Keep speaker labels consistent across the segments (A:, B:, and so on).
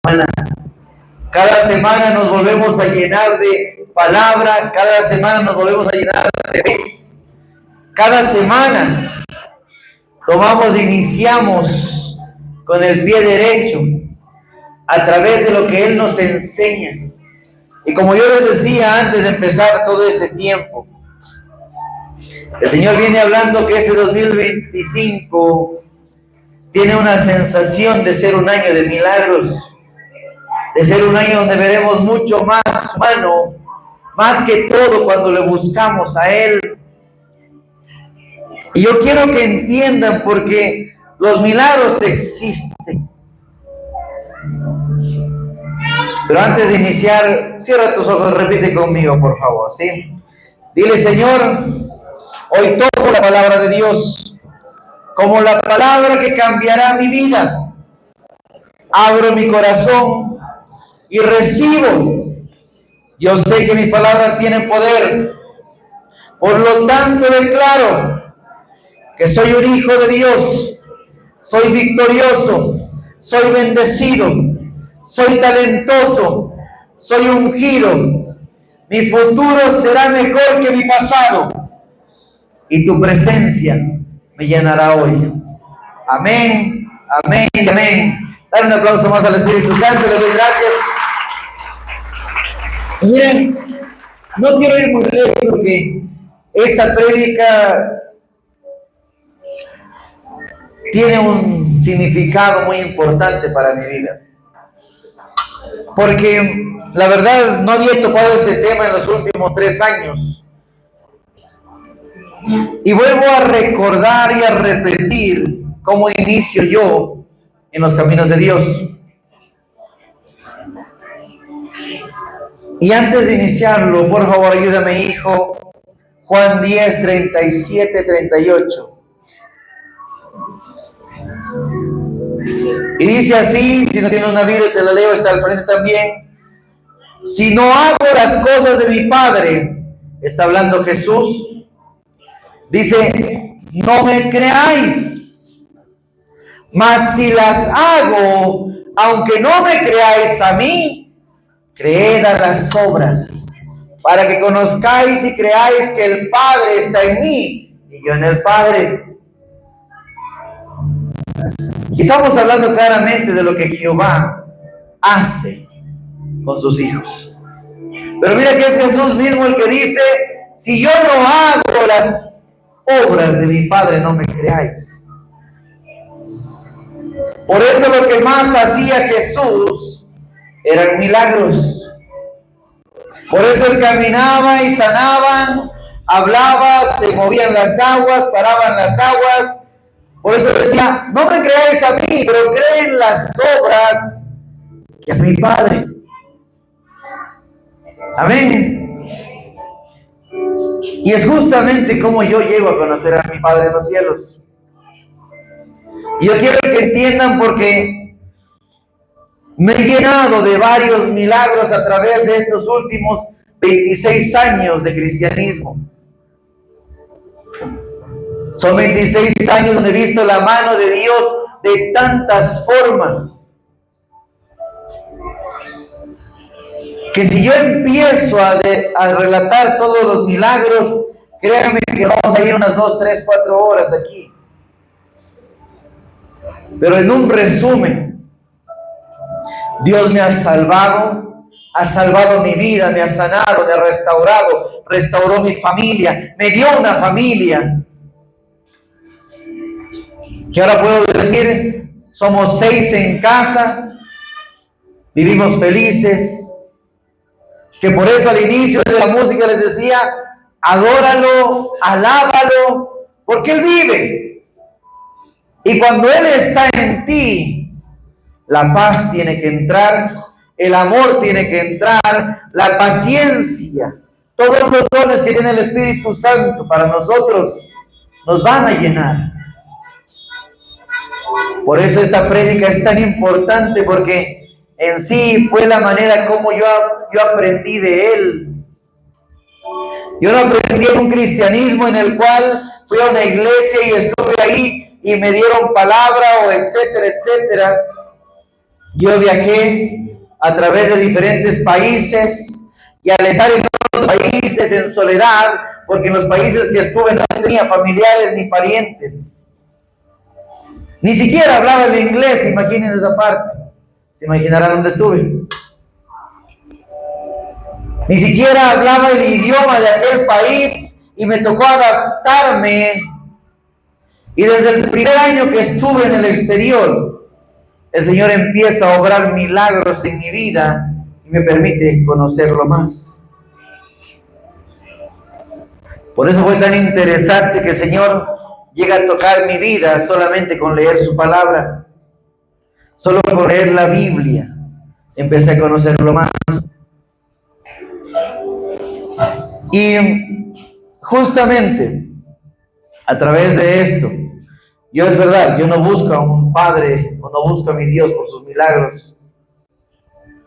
A: Cada semana nos volvemos a llenar de palabra, cada semana nos volvemos a llenar de fe. Cada semana tomamos e iniciamos con el pie derecho a través de lo que Él nos enseña. Y como yo les decía antes de empezar todo este tiempo, el Señor viene hablando que este 2025 tiene una sensación de ser un año de milagros, de ser un año donde veremos mucho más humano, más que todo cuando le buscamos a Él. Y yo quiero que entiendan, porque los milagros existen. Pero antes de iniciar, cierra tus ojos, repite conmigo, por favor, ¿sí? Dile: Señor, hoy toco la palabra de Dios como la palabra que cambiará mi vida. Abro mi corazón y recibo. Yo sé que mis palabras tienen poder. Por lo tanto, declaro que soy un hijo de Dios. Soy victorioso. Soy bendecido. Soy talentoso. Soy ungido. Mi futuro será mejor que mi pasado. Y tu presencia me llenará hoy. Amén, amén, amén. Dale un aplauso más al Espíritu Santo. Le doy gracias. Miren, no quiero ir muy lejos porque esta prédica tiene un significado muy importante para mi vida. Porque la verdad no había tocado este tema en los últimos 3 años. Y vuelvo a recordar y a repetir cómo inicio yo en los caminos de Dios. Y antes de iniciarlo, por favor, ayúdame, hijo. Juan 10, 37, 38. Y dice así, si no tienes una Biblia te la leo, está al frente también. Si no hago las cosas de mi Padre, está hablando Jesús, dice, no me creáis. Mas si las hago, aunque no me creáis a mí, creed a las obras, para que conozcáis y creáis que el Padre está en mí y yo en el Padre. Y estamos hablando claramente de lo que Jehová hace con sus hijos. Pero mira que es Jesús mismo el que dice, si yo no hago las obras de mi Padre, no me creáis. Por eso lo que más hacía Jesús eran milagros. Por eso Él caminaba y sanaba, hablaba, se movían las aguas, paraban las aguas. Por eso decía, no me creáis a mí, pero creen las obras que hace mi Padre. Amén. Y es justamente como yo llego a conocer a mi Padre en los cielos. Y yo quiero que entiendan, porque me he llenado de varios milagros a través de estos últimos 26 años de cristianismo. Son 26 años donde he visto la mano de Dios de tantas formas, que si yo empiezo a relatar todos los milagros, créanme que vamos a ir unas 2, 3, 4 horas aquí. Pero en un resumen, Dios me ha salvado mi vida, me ha sanado, me ha restaurado, restauró mi familia, me dio una familia, que ahora puedo decir, somos 6 en casa, vivimos felices, que por eso al inicio de la música les decía, adóralo, alábalo, porque Él vive. Y cuando Él está en ti, la paz tiene que entrar, el amor tiene que entrar, la paciencia, todos los dones que tiene el Espíritu Santo para nosotros nos van a llenar. Por eso esta prédica es tan importante, porque en sí fue la manera como yo aprendí de Él. Yo no aprendí en un cristianismo en el cual fui a una iglesia y estuve ahí y me dieron palabra o etcétera, etcétera. Yo viajé a través de diferentes países y al estar en otros países en soledad, porque en los países que estuve no tenía familiares ni parientes, ni siquiera hablaba el inglés, imagínense esa parte, se imaginarán dónde estuve. Ni siquiera hablaba el idioma de aquel país y me tocó adaptarme. Y desde el primer año que estuve en el exterior, el Señor empieza a obrar milagros en mi vida y me permite conocerlo más. Por eso fue tan interesante que el Señor llega a tocar mi vida solamente con leer su palabra. Solo con leer la Biblia empecé a conocerlo más. Y justamente a través de esto, yo es verdad, yo no busco a un Padre o no busco a mi Dios por sus milagros.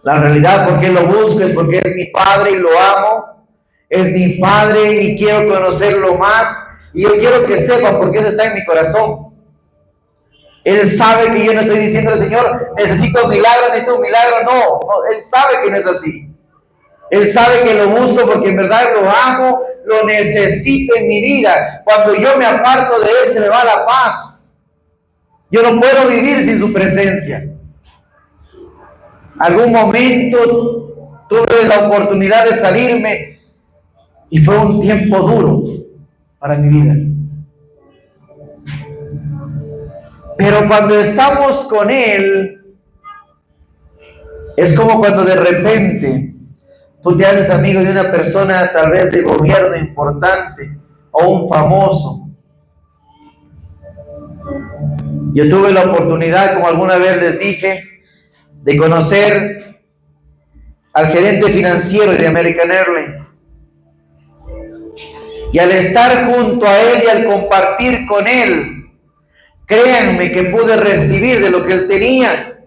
A: La realidad, ¿por qué lo busco? Es porque es mi Padre y lo amo. Es mi Padre y quiero conocerlo más. Y yo quiero que sepan porque eso está en mi corazón. Él sabe que yo no estoy diciéndole, Señor, necesito un milagro, necesito un milagro. No, Él sabe que no es así. Él sabe que lo busco porque en verdad lo amo, lo necesito en mi vida. Cuando yo me aparto de Él, se me va la paz. Yo no puedo vivir sin su presencia. Algún momento tuve la oportunidad de salirme y fue un tiempo duro para mi vida. Pero cuando estamos con Él, es como cuando de repente tú te haces amigo de una persona tal vez de gobierno importante o un famoso. Yo tuve la oportunidad, como alguna vez les dije, de conocer al gerente financiero de American Airlines. Y al estar junto a él y al compartir con él, créanme que pude recibir de lo que él tenía.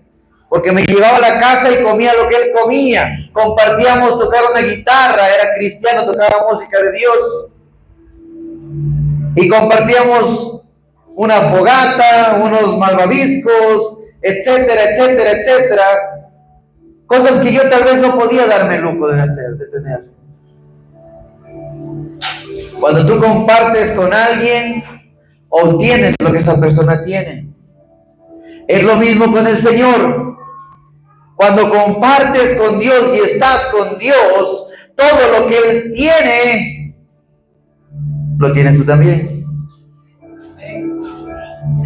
A: Porque me llevaba a la casa y comía lo que él comía. Compartíamos tocar una guitarra, era cristiano, tocaba música de Dios. Y compartíamos una fogata, unos malvaviscos, etcétera, etcétera, etcétera. Cosas que yo tal vez no podía darme el lujo de hacer, de tener. Cuando tú compartes con alguien, obtienes lo que esa persona tiene. Es lo mismo con el Señor. Cuando compartes con Dios y estás con Dios, todo lo que Él tiene, lo tienes tú también.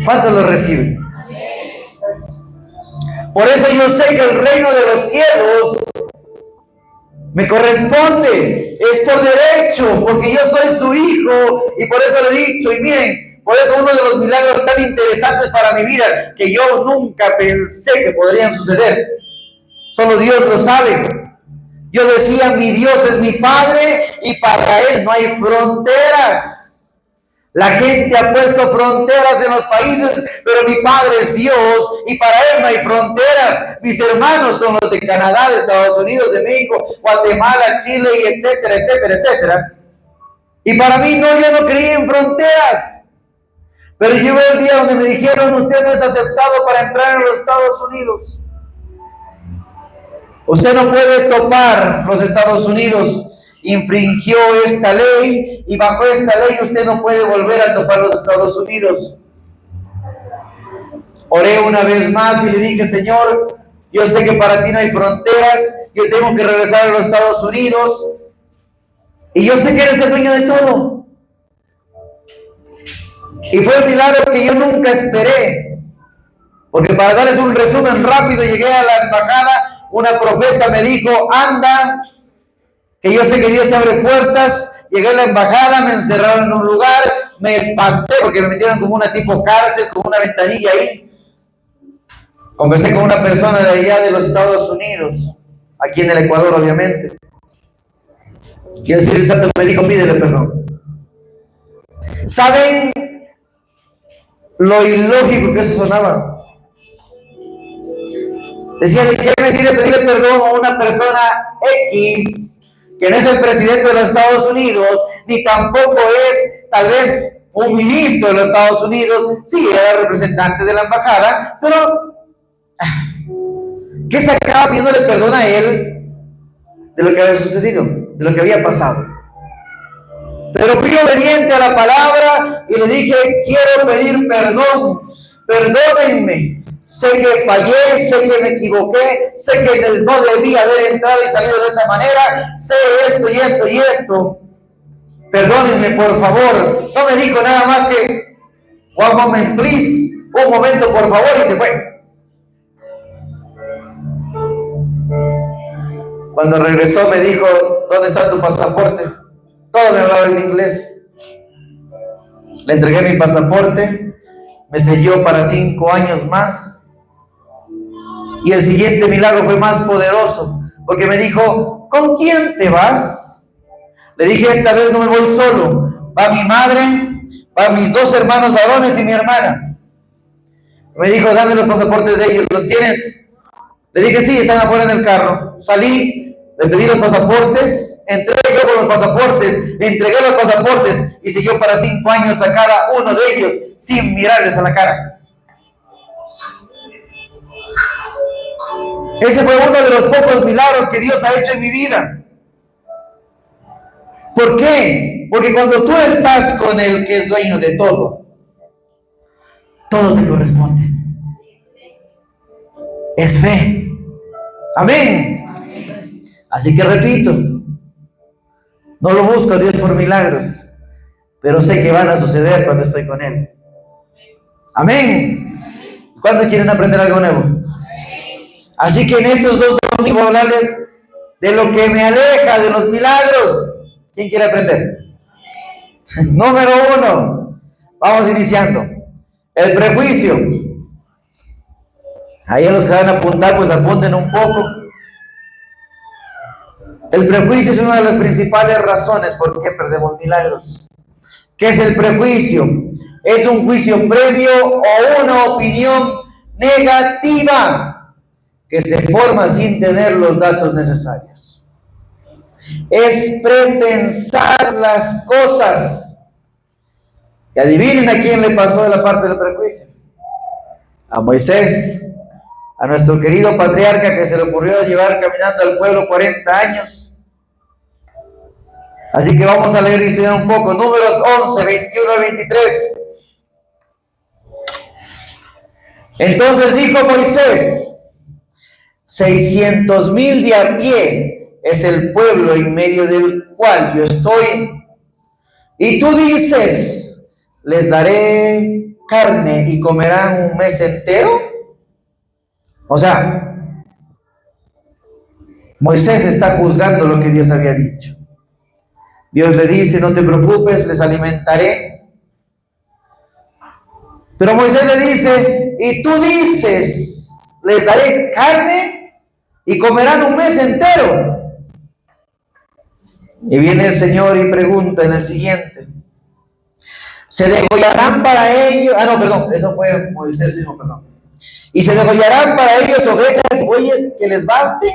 A: ¿Cuántos lo reciben? Por eso yo sé que el reino de los cielos me corresponde, es por derecho, porque yo soy su hijo y por eso le he dicho. Y miren, por eso uno de los milagros tan interesantes para mi vida que yo nunca pensé que podrían suceder, solo Dios lo sabe. Yo decía, mi Dios es mi Padre y para Él no hay fronteras. La gente ha puesto fronteras en los países, pero mi Padre es Dios y para Él no hay fronteras. Mis hermanos son los de Canadá, de Estados Unidos, de México, Guatemala, Chile, y etcétera, etcétera, etcétera. Y para mí no, yo no creí en fronteras. Pero llegó el día donde me dijeron, usted no es aceptado para entrar en los Estados Unidos. Usted no puede topar los Estados Unidos. Infringió esta ley y bajo esta ley usted no puede volver a topar los Estados Unidos. Oré una vez más y le dije, Señor, yo sé que para ti no hay fronteras, yo tengo que regresar a los Estados Unidos y yo sé que eres el dueño de todo. Y fue un milagro que yo nunca esperé, porque para darles un resumen rápido, llegué a la embajada, una profeta me dijo, anda, que yo sé que Dios te abre puertas. Llegué a la embajada, me encerraron en un lugar, me espanté porque me metieron como una tipo cárcel, con una ventanilla ahí. Conversé con una persona de allá de los Estados Unidos, aquí en el Ecuador obviamente, y el Espíritu Santo me dijo, pídele perdón. ¿Saben lo ilógico que eso sonaba? Decía, ¿qué me sirve pedirle perdón a una persona X que no es el presidente de los Estados Unidos, ni tampoco es tal vez un ministro de los Estados Unidos? Sí, era representante de la embajada, pero ¿Qué sacaba pidiéndole perdón a él de lo que había sucedido, de lo que había pasado? Pero fui obediente a la palabra y le dije, quiero pedir perdón, perdónenme. Sé que fallé, sé que me equivoqué, sé que no debía haber entrado y salido de esa manera, sé esto y esto y esto. Perdónenme, por favor. No me dijo nada más que, one moment please, un momento por favor, y se fue. Cuando regresó me dijo, ¿dónde está tu pasaporte? Todo me hablaba en inglés. Le entregué mi pasaporte, me selló para 5 años más. Y el siguiente milagro fue más poderoso, porque me dijo, ¿con quién te vas? Le dije, esta vez no me voy solo, va mi madre, van mis 2 hermanos varones y mi hermana. Me dijo, dame los pasaportes de ellos, ¿los tienes? Le dije, sí, están afuera en el carro. Salí, le pedí los pasaportes, entré yo con los pasaportes, entregué los pasaportes y siguió para 5 años a cada uno de ellos sin mirarles a la cara. Ese fue uno de los pocos milagros que Dios ha hecho en mi vida. ¿Por qué? Porque cuando tú estás con el que es dueño de todo, todo te corresponde. Es fe. Amén. Así que repito, no lo busco a Dios por milagros, pero sé que van a suceder cuando estoy con Él. Amén. ¿Cuántos quieren aprender algo nuevo? Así que en estos 2 domingos voy a hablarles de lo que me aleja de los milagros. ¿Quién quiere aprender? Número 1. Vamos iniciando. El prejuicio. Ahí a los que van a apuntar, pues apunten un poco. El prejuicio es una de las principales razones por qué perdemos milagros. ¿Qué es el prejuicio? Es un juicio previo o una opinión negativa que se forma sin tener los datos necesarios. Es prepensar las cosas. Y adivinen a quién le pasó de la parte del prejuicio. A Moisés, a nuestro querido patriarca que se le ocurrió llevar caminando al pueblo 40 años. Así que vamos a leer y estudiar un poco. Números 11, 21 al 23. Entonces dijo Moisés, 600,000 de a pie es el pueblo en medio del cual yo estoy. Y tú dices, les daré carne y comerán un mes entero. O sea, Moisés está juzgando lo que Dios había dicho. Dios le dice, no te preocupes, les alimentaré. Pero Moisés le dice, y tú dices, les daré carne y comerán un mes entero. Y viene el Señor y pregunta en el siguiente, ¿se degollarán para ellos? Eso fue Moisés mismo, ¿Y se degollarán para ellos ovejas y bueyes que les baste?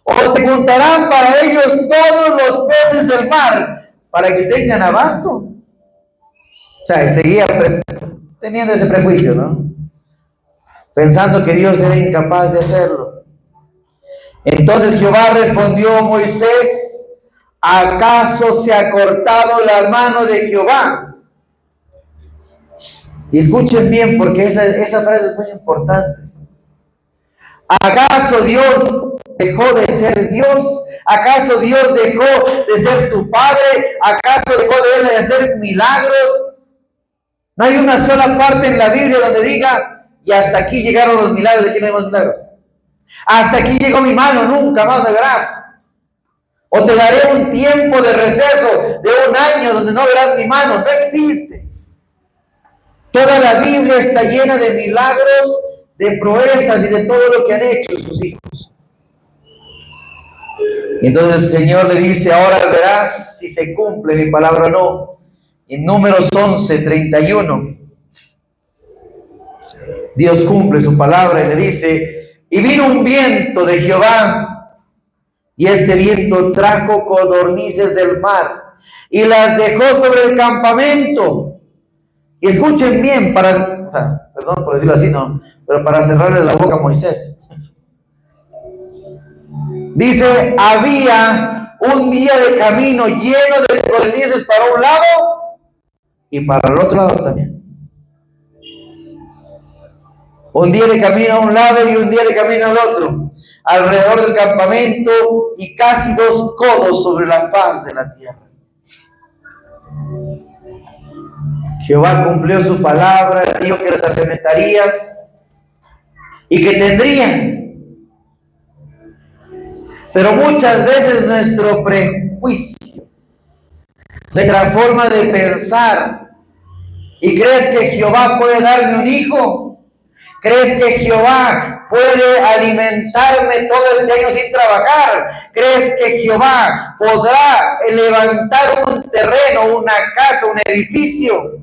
A: ¿O se juntarán para ellos todos los peces del mar para que tengan abasto? O sea, seguía teniendo ese prejuicio, ¿no? Pensando que Dios era incapaz de hacerlo. Entonces Jehová respondió a Moisés, ¿acaso se ha cortado la mano de Jehová? Y escuchen bien, porque esa frase es muy importante. ¿Acaso Dios dejó de ser Dios? ¿Acaso Dios dejó de ser tu Padre? ¿Acaso dejó de Él de hacer milagros? No hay una sola parte en la Biblia donde diga, y hasta aquí llegaron los milagros. ¿De quién hay más milagros? Hasta aquí llegó mi mano, nunca más me verás. O te daré un tiempo de receso de 1 año donde no verás mi mano. No existe. Toda la Biblia está llena de milagros, de proezas y de todo lo que han hecho sus hijos. Y entonces el Señor le dice, ahora verás si se cumple mi palabra o no. En Números 11, 31, Dios cumple su palabra y le dice, y vino un viento de Jehová, y este viento trajo codornices del mar, y las dejó sobre el campamento. Y escuchen bien, perdón por decirlo así, no, pero para cerrarle la boca a Moisés. Dice, había un día de camino lleno de codornices para un lado y para el otro lado también. Un día de camino a un lado y un día de camino al otro, alrededor del campamento y casi 2 codos sobre la faz de la tierra. Jehová cumplió su palabra, dijo que los alimentaría y que tendrían. Pero muchas veces nuestro prejuicio, nuestra forma de pensar, ¿y crees que Jehová puede darme un hijo? ¿Crees que Jehová puede alimentarme todo este año sin trabajar? ¿Crees que Jehová podrá levantar un terreno, una casa, un edificio?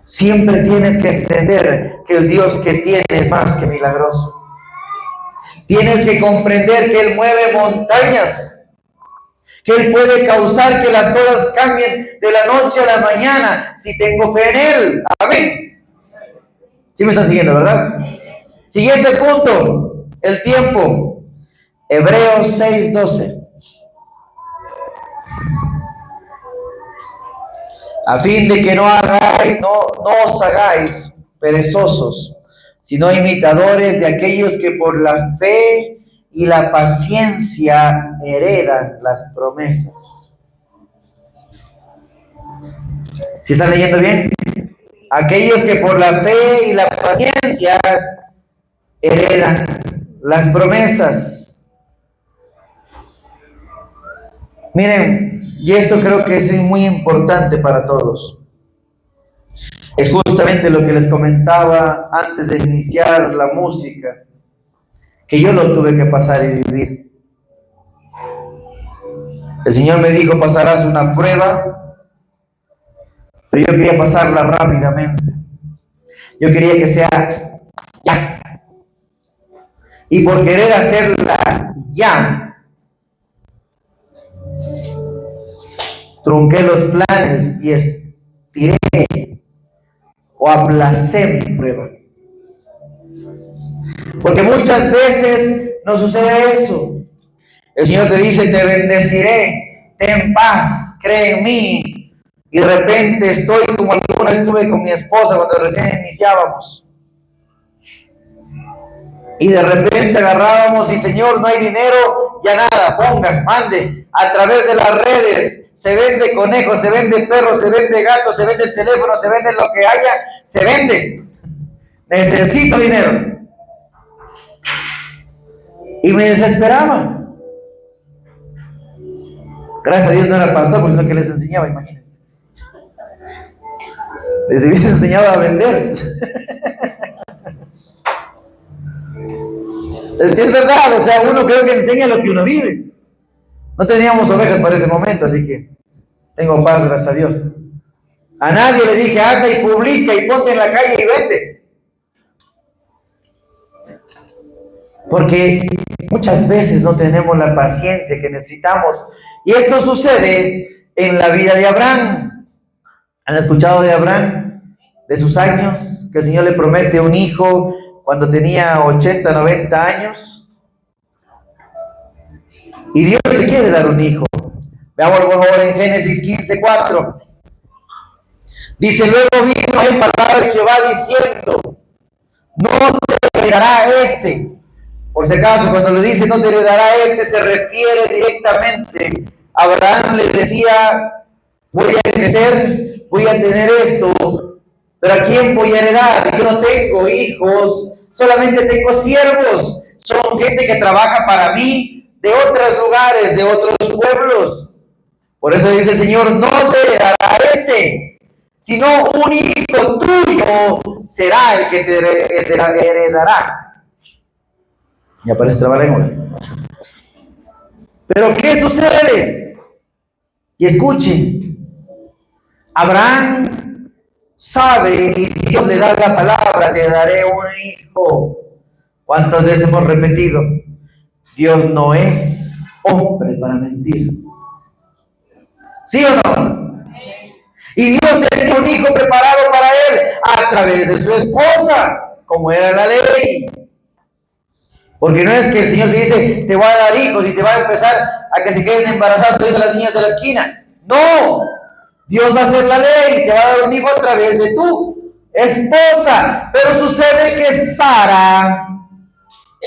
A: Siempre tienes que entender que el Dios que tienes es más que milagroso. Tienes que comprender que Él mueve montañas, que Él puede causar que las cosas cambien de la noche a la mañana si tengo fe en Él. Amén. ¿Sí me están siguiendo, verdad? Siguiente punto, el tiempo. Hebreos 6:12. A fin de que no os hagáis perezosos, sino imitadores de aquellos que por la fe y la paciencia heredan las promesas. ¿Sí están leyendo bien? Aquellos que por la fe y la paciencia heredan las promesas. Miren, y esto creo que es muy importante para todos. Es justamente lo que les comentaba antes de iniciar la música, que yo lo tuve que pasar y vivir. El Señor me dijo, pasarás una prueba, pero yo quería pasarla rápidamente. Yo quería que sea ya. Y por querer hacerla ya, trunqué los planes y estiré o aplacé mi prueba. Porque muchas veces nos sucede eso. El Señor te dice, te bendeciré, ten paz, cree en mí. Y de repente estoy como alguna vez estuve con mi esposa cuando recién iniciábamos. Y de repente agarrábamos y Señor, no hay dinero, ya nada, ponga, mande. A través de las redes se vende conejo, se vende perro, se vende gato, se vende el teléfono, se vende lo que haya, se vende. Necesito dinero. Y me desesperaba. Gracias a Dios no era pastor, pues lo que les enseñaba, imagínense. Les hubiese enseñado a vender. Es que es verdad, o sea, uno creo que enseña lo que uno vive. No teníamos ovejas para ese momento, así que tengo paz, gracias a Dios. A nadie le dije, anda y publica y ponte en la calle y vende. Porque muchas veces no tenemos la paciencia que necesitamos. Y esto sucede en la vida de Abraham. ¿Han escuchado de Abraham? De sus años, que el Señor le promete un hijo cuando tenía 80, 90 años. Y Dios le quiere dar un hijo. Veamos por favor en Génesis 15:4. Dice, luego vino en palabra de Jehová diciendo, no te heredará este. Por si acaso, cuando le dice no te heredará este, se refiere directamente. Abraham le decía, voy a crecer, voy a tener esto, pero ¿a quién voy a heredar? Yo no tengo hijos, solamente tengo siervos. Son gente que trabaja para mí de otros lugares, de otros pueblos. Por eso dice el Señor, no te heredará este, sino un hijo tuyo será el que te heredará. Y aparece trabalenguas. Pero ¿qué sucede? Y escuchen, Abraham sabe y Dios le da la palabra, te daré un hijo. ¿Cuántas veces hemos repetido? Dios no es hombre para mentir. ¿Sí o no? Y Dios tenía un hijo preparado para él a través de su esposa. como era la ley. Porque no es que el Señor te dice, te voy a dar hijos y te va a empezar a que se queden embarazadas todas las niñas de la esquina. No, Dios va a hacer la ley y te va a dar un hijo a través de tu esposa. Pero sucede que Sara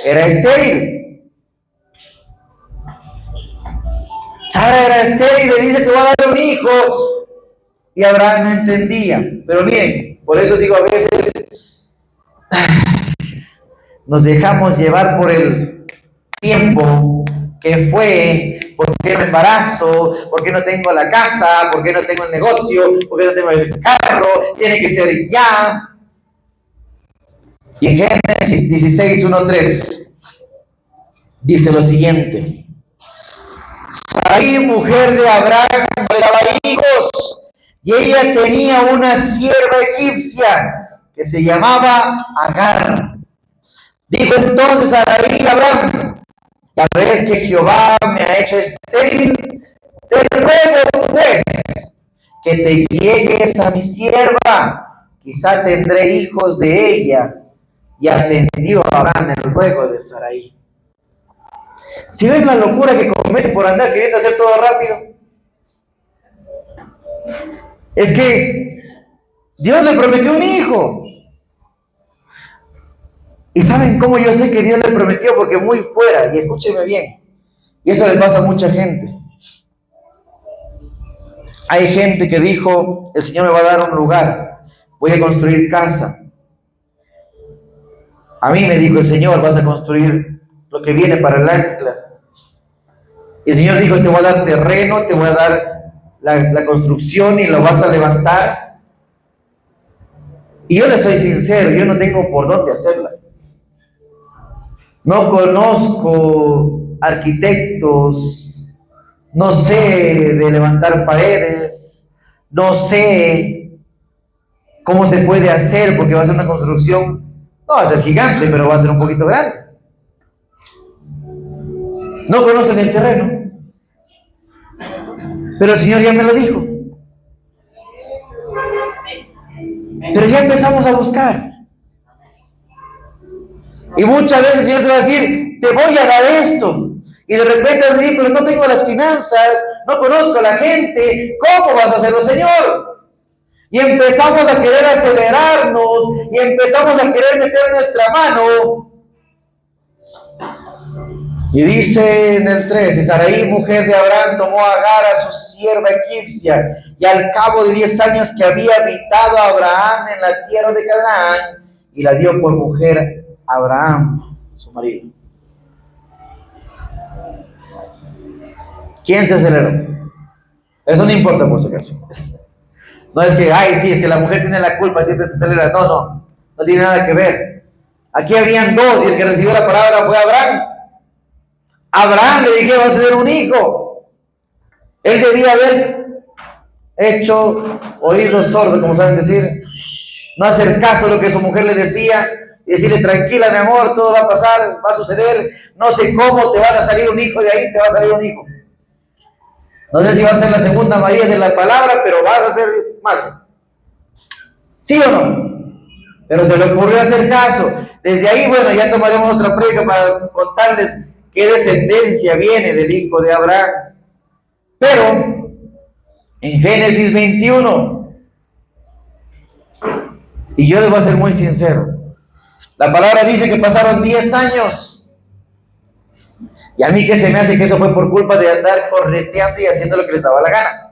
A: era estéril. Sara era estéril y le dice, te voy a dar un hijo. Y Abraham no entendía. Pero miren, por eso digo, a veces nos dejamos llevar por el tiempo que fue, por qué me embarazo, por qué no tengo la casa, por qué no tengo el negocio, por qué no tengo el carro, tiene que ser ya. Y en Génesis 16:1-3 dice lo siguiente: Sarai, mujer de Abraham, le daba hijos, y ella tenía una sierva egipcia que se llamaba Agar. Dijo entonces Sarai a Abraham: ya ves que Jehová me ha hecho estéril, te ruego pues que te llegues a mi sierva, quizá tendré hijos de ella. Y atendió a Abraham el ruego de Sarai. Si ven la locura que comete por andar queriendo hacer todo rápido, es que Dios le prometió un hijo. ¿Y saben cómo yo sé que Dios le prometió? Porque muy fuera, y escúcheme bien, y esto le pasa a mucha gente. Hay gente que dijo, el Señor me va a dar un lugar, voy a construir casa. A mí me dijo el Señor, vas a construir lo que viene para el ancla. Y el Señor dijo, te voy a dar terreno, te voy a dar la construcción y lo vas a levantar. Y yo le soy sincero, yo no tengo por dónde hacerla. No conozco arquitectos, no sé de levantar paredes, no sé cómo se puede hacer, porque va a ser una construcción, no va a ser gigante, pero va a ser un poquito grande. No conozco ni el terreno, pero el Señor ya me lo dijo. Pero ya empezamos a buscar. Y muchas veces el Señor te va a decir, te voy a dar esto. Y de repente vas a decir, pero no tengo las finanzas, no conozco a la gente, ¿cómo vas a hacerlo, Señor? Y empezamos a querer acelerarnos, y empezamos a querer meter nuestra mano. Y dice en el 13, Sarai, mujer de Abraham, tomó a Agar, a su sierva egipcia, y al cabo de 10 años que había habitado Abraham en la tierra de Canaán, y la dio por mujer a Abraham, su marido. ¿Quién se aceleró? Eso no importa por si acaso. No es que, ay, sí, es que la mujer tiene la culpa, siempre se acelera. No tiene nada que ver. Aquí habían dos y el que recibió la palabra fue Abraham. Abraham le dije, vas a tener un hijo. Él debía haber hecho oídos sordos, como saben decir, no hacer caso a lo que su mujer le decía y decirle, tranquila mi amor, todo va a pasar, va a suceder, no sé cómo, te van a salir un hijo de ahí, te va a salir un hijo. No sé si va a ser la segunda María de la palabra, pero vas a ser madre. ¿Sí o no? Pero se le ocurrió hacer caso. Desde ahí, bueno, ya tomaremos otra prédica para contarles qué descendencia viene del hijo de Abraham. Pero en Génesis 21, y yo les voy a ser muy sincero, la palabra dice que pasaron 10 años. Y a mí que se me hace que eso fue por culpa de andar correteando y haciendo lo que les daba la gana.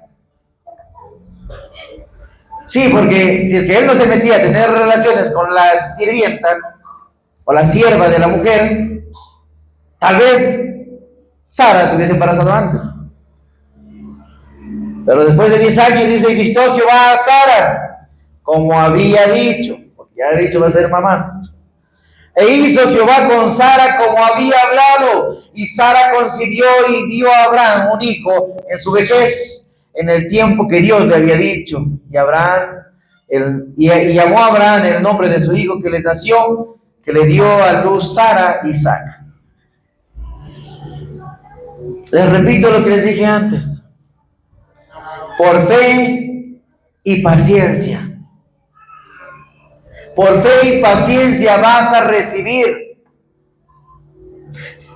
A: Sí, porque si es que él no se metía a tener relaciones con la sirvienta o la sierva de la mujer, tal vez Sara se hubiese embarazado antes. Pero después de 10 años dice, y vistió Jehová a Sara, como había dicho, porque ya había dicho va a ser mamá. E hizo Jehová con Sara como había hablado, y Sara concibió y dio a Abraham un hijo en su vejez, en el tiempo que Dios le había dicho. Y llamó a Abraham el nombre de su hijo que le nació, que le dio a luz Sara, Isaac. Les repito lo que les dije antes. Por fe y paciencia. Por fe y paciencia vas a recibir.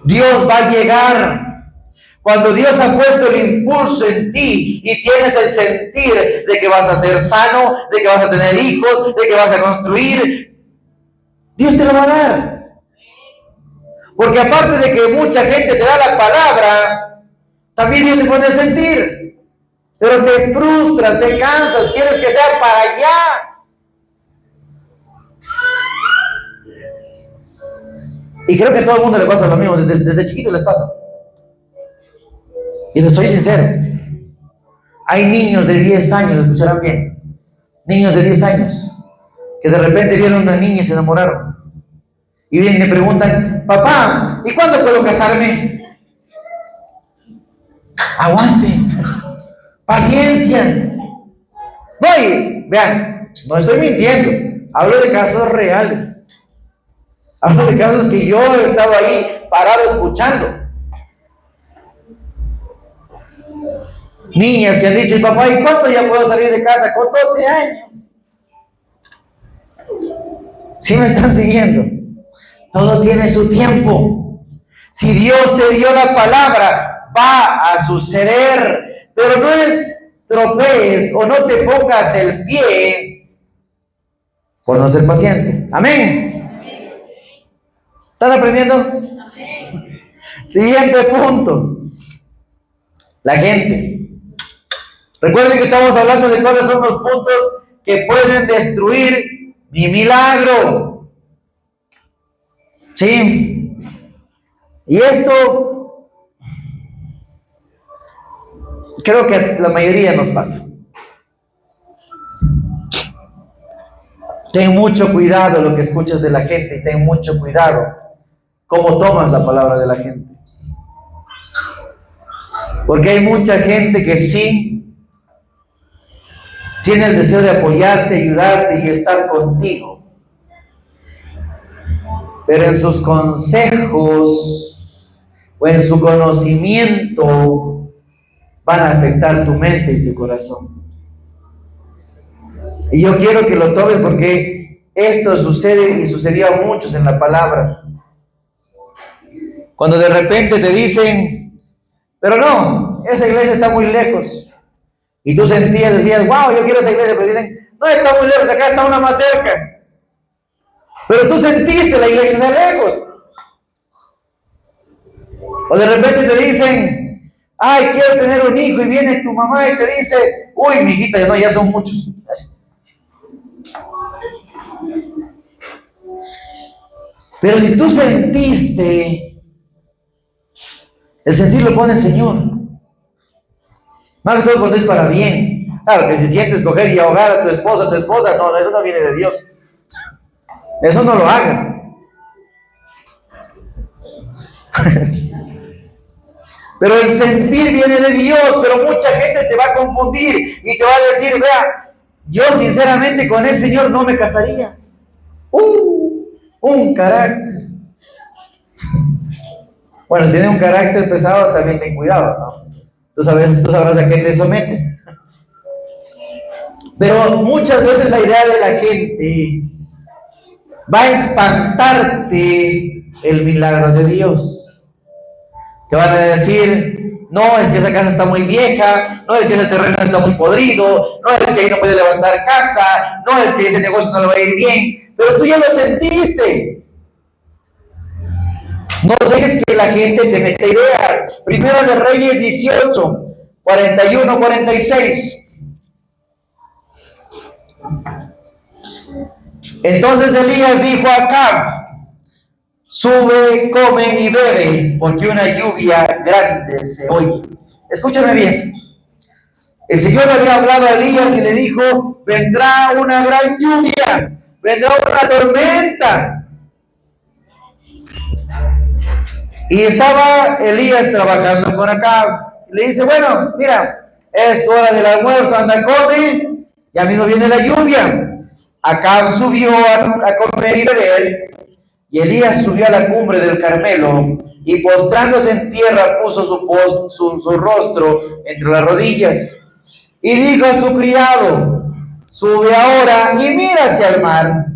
A: Dios va a llegar. Cuando Dios ha puesto el impulso en ti y tienes el sentir de que vas a ser sano, de que vas a tener hijos, de que vas a construir, Dios te lo va a dar. Porque aparte de que mucha gente te da la palabra, también Dios te pone el sentir. Pero te frustras, te cansas, quieres que sea para allá. Y creo que a todo el mundo le pasa lo mismo, desde chiquito les pasa. Y les soy sincero, hay niños de 10 años, escucharán bien, niños de 10 años, que de repente vieron a una niña y se enamoraron. Y vienen y me preguntan, papá, ¿y cuándo puedo casarme? Aguante, paciencia. No, y vean, no estoy mintiendo, hablo de casos reales. Hablo de casos que yo he estado ahí parado escuchando. Niñas que han dicho, papá, ¿y cuándo ya puedo salir de casa? Con 12 años. ¿Sí me están siguiendo? Todo tiene su tiempo. Si Dios te dio la palabra, va a suceder. Pero no estropees o no te pongas el pie por no ser paciente. Amén. ¿Están aprendiendo? Amén. Siguiente punto. La gente. Recuerden que estamos hablando de cuáles son los puntos que pueden destruir mi milagro. Sí. Y esto creo que a la mayoría nos pasa. Ten mucho cuidado lo que escuchas de la gente y ten mucho cuidado cómo tomas la palabra de la gente. Porque hay mucha gente que sí tiene el deseo de apoyarte, ayudarte y estar contigo. Pero en sus consejos o en su conocimiento van a afectar tu mente y tu corazón. Y yo quiero que lo tomes porque esto sucede y sucedió a muchos en la palabra. Cuando de repente te dicen, pero no, esa iglesia está muy lejos. Y tú decías, wow, yo quiero esa iglesia, pero dicen, no está muy lejos, acá está una más cerca. Pero tú sentiste la iglesia está lejos. O de repente te dicen, ay, quiero tener un hijo, y viene tu mamá y te dice, uy, mi hijita, no, ya son muchos. Pero si tú sentiste, el sentir lo pone el Señor. Más que todo cuando es para bien. Claro, que si sientes coger y ahogar a tu esposa, no, eso no viene de Dios. Eso no lo hagas. Pero el sentir viene de Dios, pero mucha gente te va a confundir y te va a decir, vea, yo sinceramente con ese señor no me casaría. Un carácter. Bueno, si tiene un carácter pesado, también ten cuidado, ¿no? Tú sabrás a qué te sometes. Pero muchas veces la idea de la gente va a espantarte el milagro de Dios. Te van a decir, no, es que esa casa está muy vieja, no, es que ese terreno está muy podrido, no, es que ahí no puede levantar casa, no, es que ese negocio no le va a ir bien, pero tú ya lo sentiste. No dejes que la gente te meta ideas. Primera de Reyes 18, 41, 46. Entonces Elías dijo a Acab, sube, come y bebe, porque una lluvia grande se oye. Escúchame bien. El Señor le había hablado a Elías y le dijo, vendrá una gran lluvia, vendrá una tormenta. Y estaba Elías trabajando con Acab. Le dice, bueno, mira, es tu hora del almuerzo, anda, come, ya mismo viene la lluvia. Acab subió a comer y beber, y Elías subió a la cumbre del Carmelo, y postrándose en tierra puso su rostro entre las rodillas, y dijo a su criado, sube ahora y mira hacia el mar.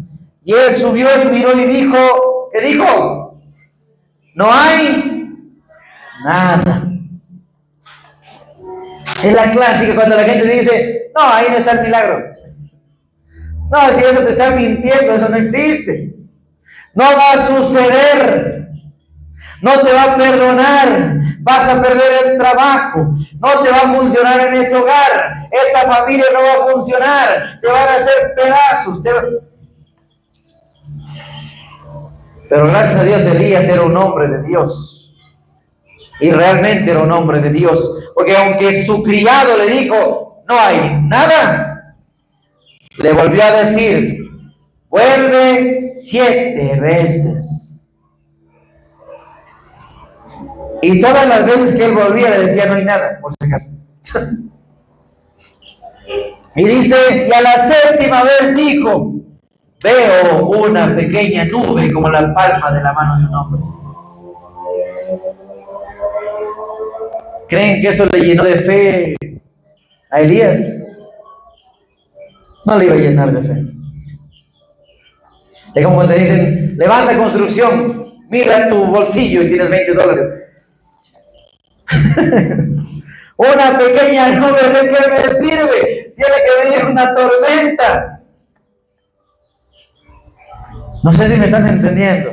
A: Y él subió y miró y dijo, ¿qué dijo? No hay nada. Es la clásica cuando la gente dice, no, ahí no está el milagro. No, si eso te está mintiendo, eso no existe. No va a suceder. No te va a perdonar. Vas a perder el trabajo. No te va a funcionar en ese hogar. Esa familia no va a funcionar. Te van a hacer pedazos. Pero gracias a Dios, Elías era un hombre de Dios. Y realmente era un hombre de Dios. Porque aunque su criado le dijo, no hay nada, le volvió a decir, vuelve 7 veces. Y todas las veces que él volvía le decía, no hay nada, por si acaso. Y dice, y a la 7ª vez dijo, veo una pequeña nube como la palma de la mano de un hombre. ¿Creen que eso le llenó de fe a Elías? No le iba a llenar de fe. Es como cuando te dicen, levanta construcción, mira tu bolsillo y tienes $20. Una pequeña nube, ¿de qué me sirve? Tiene que venir una tormenta. No sé si me están entendiendo.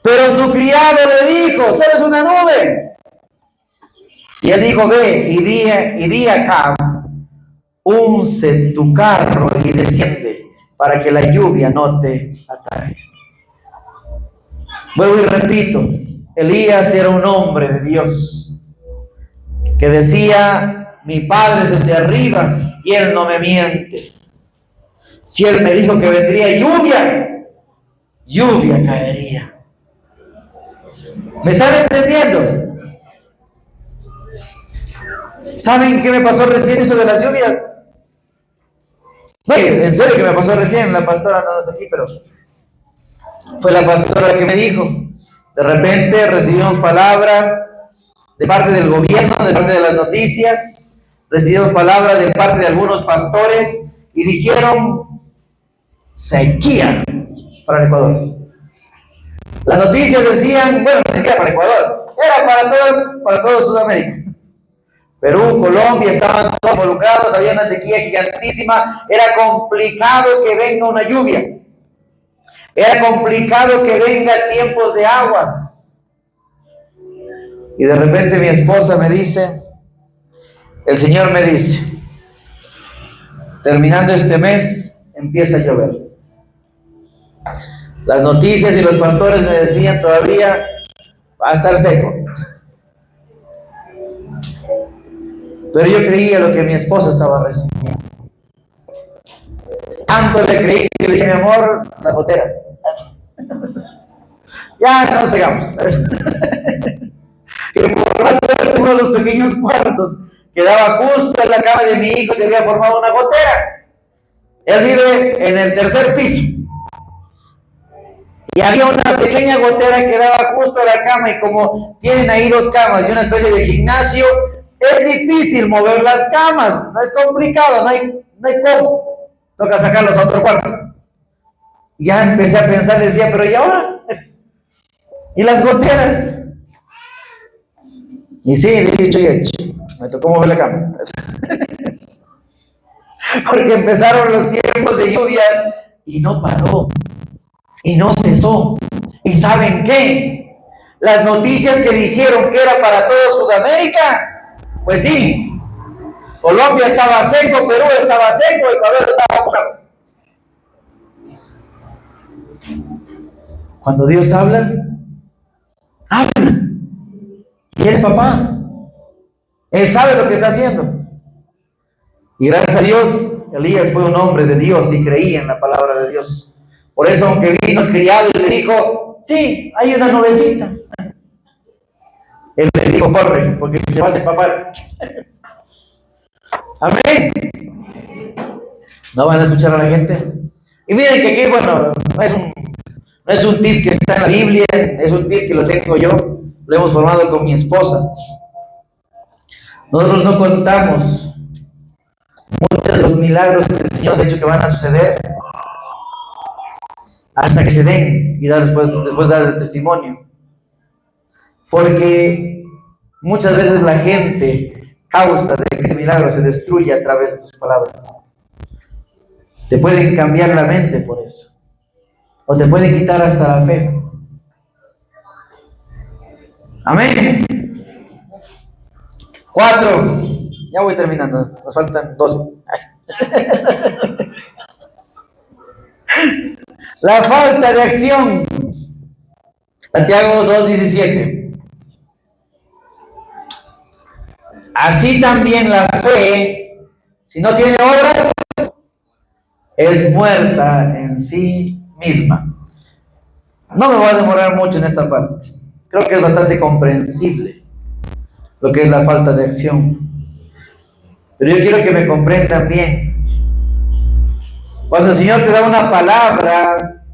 A: Pero su criado le dijo, solo es una nube. Y él dijo, ve y di acá, unce tu carro y desciende para que la lluvia no te ataque. Vuelvo y repito, Elías era un hombre de Dios que decía, mi Padre es el de arriba y Él no me miente. Si Él me dijo que vendría lluvia, lluvia caería. ¿Me están entendiendo? ¿Saben qué me pasó recién eso de las lluvias? No, en serio que me pasó recién, la pastora no está aquí, pero fue la pastora que me dijo, de repente recibimos palabra de parte del gobierno, de parte de las noticias, recibimos palabra de parte de algunos pastores y dijeron sequía para el Ecuador. Las noticias decían, bueno, no siquiera para Ecuador, era para todo Sudamérica. Perú, Colombia, estaban todos involucrados, había una sequía gigantísima, era complicado que venga una lluvia, era complicado que venga tiempos de aguas. Y de repente mi esposa me dice, el Señor me dice, terminando este mes, empieza a llover. Las noticias y los pastores me decían todavía, va a estar seco. Pero yo creía lo que mi esposa estaba recibiendo. Tanto le creí que le dije, mi amor, las goteras. Ya nos pegamos. Y por más que uno de los pequeños cuartos quedaba justo en la cama de mi hijo, se había formado una gotera. Él vive en el 3er piso. Y había una pequeña gotera que daba justo a la cama, y como tienen ahí 2 camas y una especie de gimnasio, es difícil mover las camas, no es complicado, no hay cómo. Toca sacarlos a otro cuarto. Y ya empecé a pensar, decía, pero ¿y ahora? ¿Y las goteras? Y sí, dicho y hecho, me tocó mover la cama. Porque empezaron los tiempos de lluvias y no paró. Y no cesó. ¿Y saben qué? Las noticias que dijeron que era para todo Sudamérica, pues sí, Colombia estaba seco, Perú estaba seco, Ecuador estaba mojado. Cuando Dios habla. Y Él es papá. Él sabe lo que está haciendo. Y gracias a Dios, Elías fue un hombre de Dios y creía en la palabra de Dios. Por eso, aunque vino el criado y le dijo, sí, hay una nubecita, él le dijo, corre, porque te vas a empapar. Amén. ¿No van a escuchar a la gente? Y miren que aquí, bueno, no es un tip que está en la Biblia, es un tip que lo tengo yo, lo hemos formado con mi esposa. Nosotros no contamos muchos de los milagros que el Señor nos ha dicho que van a suceder, hasta que se den y después dar el testimonio. Porque muchas veces la gente causa de que ese milagro se destruya a través de sus palabras. Te pueden cambiar la mente por eso. O te pueden quitar hasta la fe. Amén. 4. Ya voy terminando. Nos faltan 12. La falta de acción. Santiago 2:17. Así también la fe, si no tiene obras, es muerta en sí misma. No me voy a demorar mucho en esta parte. Creo que es bastante comprensible lo que es la falta de acción. Pero yo quiero que me comprendan bien. Cuando el Señor te da una palabra,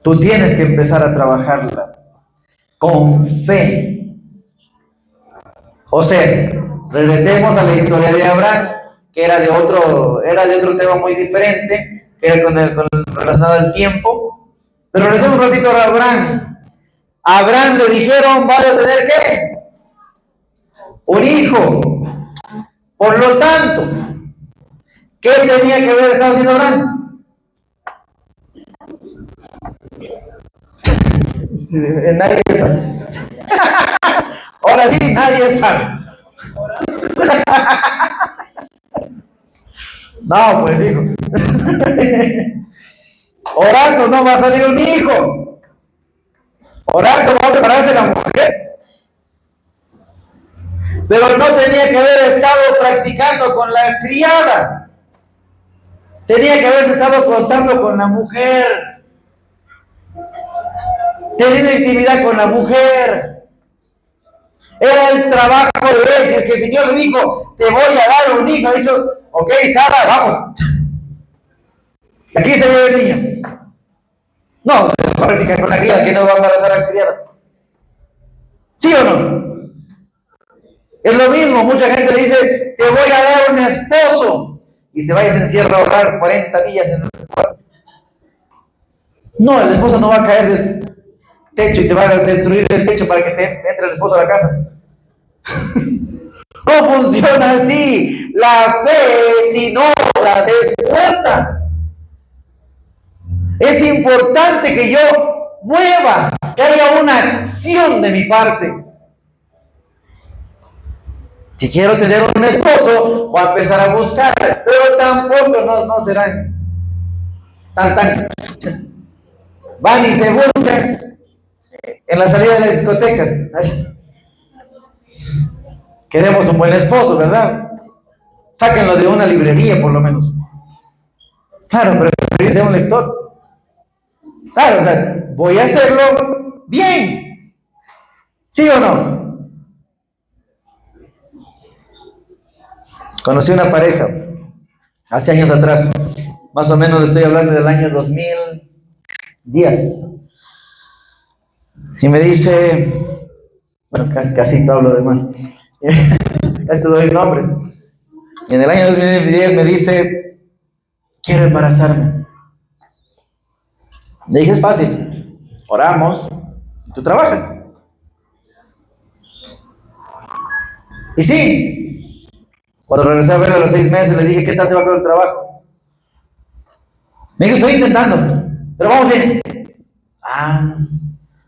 A: tú tienes que empezar a trabajarla con fe. O sea, regresemos a la historia de Abraham, que era de otro tema muy diferente, que era relacionado al tiempo. Pero regresemos un ratito a Abraham. A Abraham le dijeron, vas a tener ¿qué? Un hijo. Por lo tanto, ¿qué tenía que haber estado haciendo Abraham? Nadie sabe. Ahora sí, nadie sabe. No, pues hijo. Orando no va a salir un hijo. Orando va a prepararse la mujer. Pero no tenía que haber estado practicando con la criada. Tenía que haberse estado acostando con la mujer. Teniendo intimidad con la mujer. Era el trabajo de él. Si es que el Señor le dijo, te voy a dar un hijo, ha dicho, ok, Sara, vamos. Aquí se ve el niño. No, va a practicar con la criada, que no va a embarazar a la criada. ¿Sí o no? Es lo mismo, mucha gente le dice, te voy a dar un esposo. Y se va y se encierra a orar 40 días en el cuarto. No, el esposo no va a caer del techo y te va a destruir el techo para que te entre el esposo a la casa. No funciona así. La fe sin obras es muerta. Es importante que yo mueva, que haya una acción de mi parte. Si quiero tener un esposo, voy a empezar a buscar, pero tampoco no serán tan. Van y se buscan en la salida de las discotecas. Queremos un buen esposo, ¿verdad? Sáquenlo de una librería, por lo menos. Claro, pero sea un lector. Claro, o sea, voy a hacerlo bien. ¿Sí o no? Conocí una pareja hace años atrás. Más o menos le estoy hablando del año 2010. Y me dice, bueno, casi todo lo demás. Casi te doy nombres. Y en el año 2010 me dice, quiero embarazarme. Le dije, es fácil. Oramos, y tú trabajas. Y sí, cuando regresé a verla a los 6 meses, le dije, ¿qué tal te va con el trabajo? Me dijo, estoy intentando, pero vamos bien.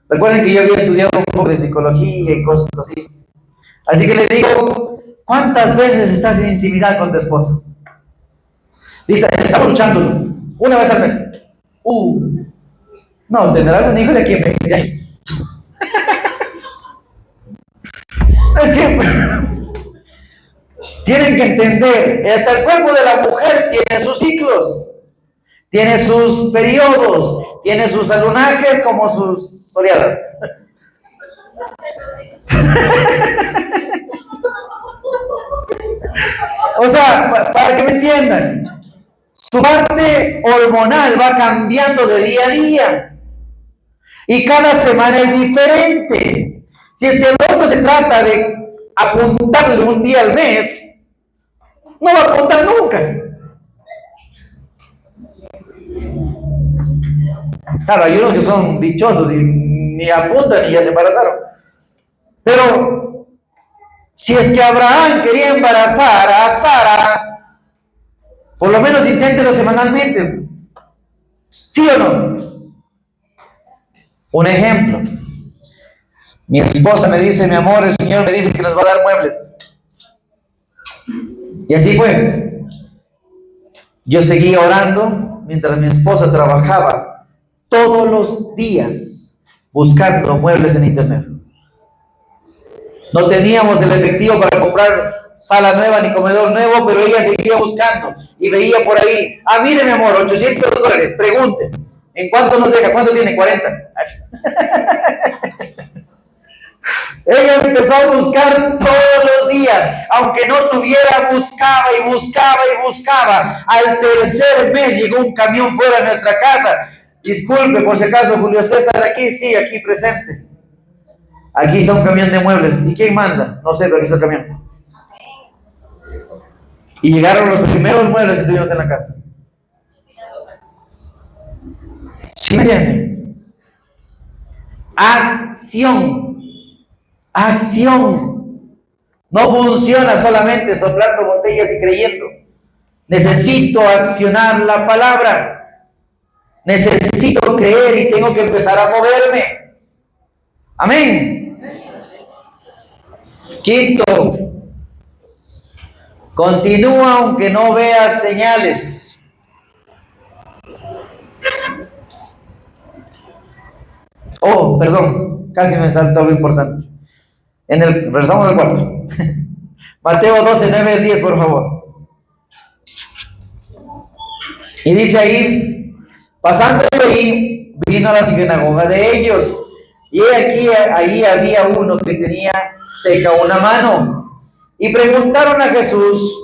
A: Recuerden que yo había estudiado un poco de psicología y cosas así. Así que le digo, ¿cuántas veces estás en intimidad con tu esposo? Dice, estamos luchándolo, una vez al mes. No, tendrás un hijo de aquí en 20 años. Es que tienen que entender, hasta el cuerpo de la mujer tiene sus ciclos, tiene sus periodos, tiene sus alunajes como sus soleadas. O sea, para que me entiendan, su parte hormonal va cambiando de día a día y cada semana es diferente. Si es que el otro se trata de apuntarle un día al mes, no va a apuntar nunca. Claro, hay unos que son dichosos y ni apuntan y ya se embarazaron. Pero si es que Abraham quería embarazar a Sara, por lo menos inténtelo semanalmente. ¿Sí o no? Un ejemplo. Mi esposa me dice, mi amor, el Señor me dice que nos va a dar muebles. Y así fue. Yo seguía orando mientras mi esposa trabajaba todos los días buscando muebles en internet. No teníamos el efectivo para comprar sala nueva ni comedor nuevo, pero ella seguía buscando y veía por ahí, mire mi amor, $800, pregunte, ¿en cuánto nos deja? ¿Cuánto tiene? 40. Ella empezó a buscar todos los días, aunque no tuviera, buscaba y buscaba y buscaba. Al tercer mes llegó un camión fuera de nuestra casa. Disculpe, por si acaso, Julio César aquí, sí, aquí presente. Aquí está un camión de muebles. ¿Y quién manda? No sé, pero aquí está el camión. Y llegaron los primeros muebles que tuvimos en la casa. ¿Sí me entienden? Acción. Acción. No funciona solamente soplando botellas y creyendo. Necesito accionar la palabra. Necesito creer y tengo que empezar a moverme. Amén. Quinto, continúa aunque no veas señales. Oh, perdón, casi me saltó lo importante. Regresamos al cuarto. Mateo 12, 9 al 10, por favor. Y dice ahí, pasando de ahí, vino a la sinagoga de ellos. Y aquí, ahí había uno que tenía seca una mano. Y preguntaron a Jesús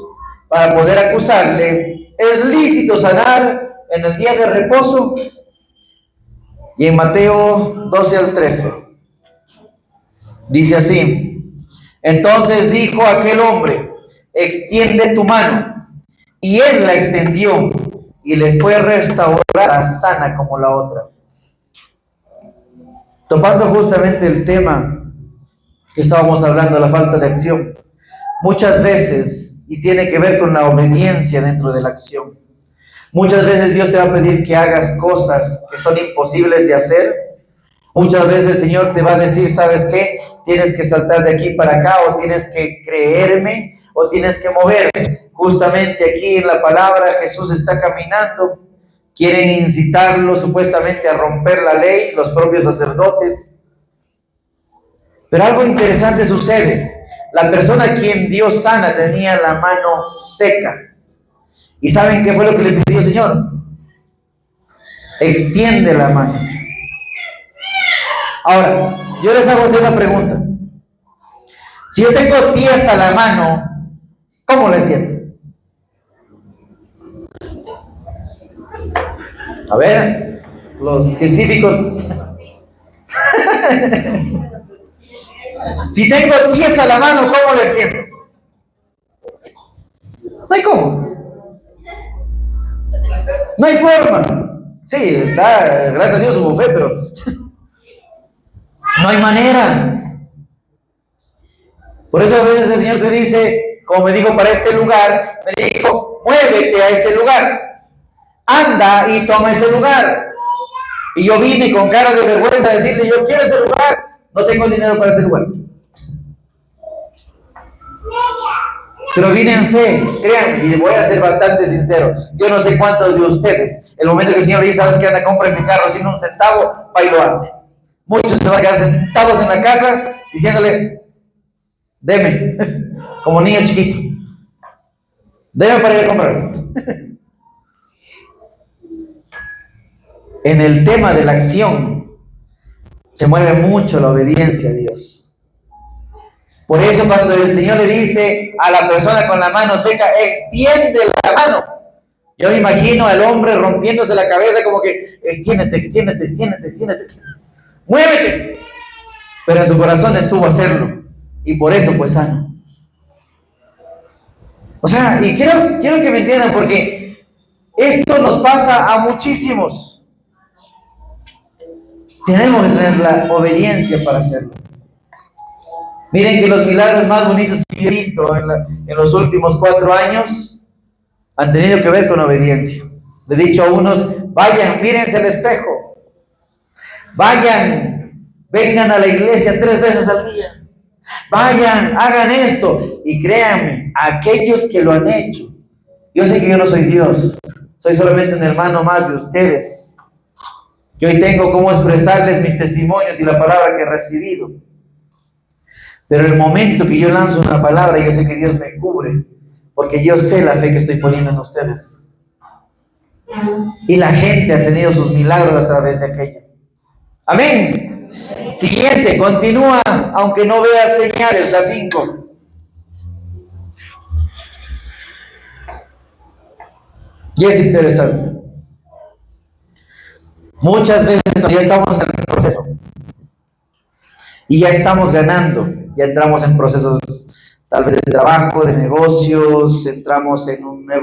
A: para poder acusarle, ¿es lícito sanar en el día de reposo? Y en Mateo 12 al 13, dice así, entonces dijo aquel hombre, extiende tu mano. Y él la extendió y le fue restaurada sana como la otra. Tomando justamente el tema que estábamos hablando, la falta de acción, muchas veces, y tiene que ver con la obediencia dentro de la acción, muchas veces Dios te va a pedir que hagas cosas que son imposibles de hacer. Muchas veces el Señor te va a decir, ¿sabes qué? Tienes que saltar de aquí para acá, o tienes que creerme, o tienes que moverme. Justamente aquí en la palabra Jesús está caminando. Quieren incitarlo supuestamente a romper la ley, los propios sacerdotes. Pero algo interesante sucede. La persona a quien Dios sana tenía la mano seca. ¿Y saben qué fue lo que le pidió el Señor? Extiende la mano. Ahora, yo les hago a ustedes una pregunta. Si yo tengo tiesa la mano, ¿cómo la extiendo? A ver, los científicos. Si tengo tiesa la mano, ¿cómo la extiendo? No hay cómo. No hay forma. Sí, está, gracias a Dios hubo fe, pero no hay manera. Por eso a veces el Señor te dice, como me dijo para este lugar, me dijo, muévete a ese lugar. Anda y toma ese lugar. Y yo vine con cara de vergüenza a decirle, yo quiero ese lugar, no tengo dinero para este lugar. Pero vine en fe, créanme, y voy a ser bastante sincero. Yo no sé cuántos de ustedes, el momento que el Señor le dice, ¿sabes qué? Anda, compra ese carro sin un centavo, va y lo hace. Muchos se van a quedar sentados en la casa diciéndole, deme, como niño chiquito, deme para ir a comprar. En el tema de la acción se mueve mucho la obediencia a Dios. Por eso cuando el Señor le dice a la persona con la mano seca, extiende la mano, yo me imagino al hombre rompiéndose la cabeza como que extiéndete, extiéndete, extiéndete, extiéndete, muévete. Pero en su corazón estuvo hacerlo y por eso fue sano. O sea, y quiero que me entiendan, porque esto nos pasa a muchísimos. Tenemos que tener la obediencia para hacerlo. Miren que los milagros más bonitos que yo he visto en los últimos 4 años han tenido que ver con obediencia. Le he dicho a unos, vayan, mírense al espejo. Vayan, vengan a la iglesia 3 veces al día. Vayan, hagan esto. Y créanme, aquellos que lo han hecho, yo sé que yo no soy Dios, soy solamente un hermano más de ustedes. Yo hoy tengo cómo expresarles mis testimonios y la palabra que he recibido. Pero el momento que yo lanzo una palabra, yo sé que Dios me cubre, porque yo sé la fe que estoy poniendo en ustedes. Y la gente ha tenido sus milagros a través de aquello. Amén. Siguiente, continúa, aunque no veas señales, la 5. Y es interesante. Muchas veces ya estamos en el proceso y ya estamos ganando, ya entramos en procesos tal vez de trabajo, de negocios, entramos en una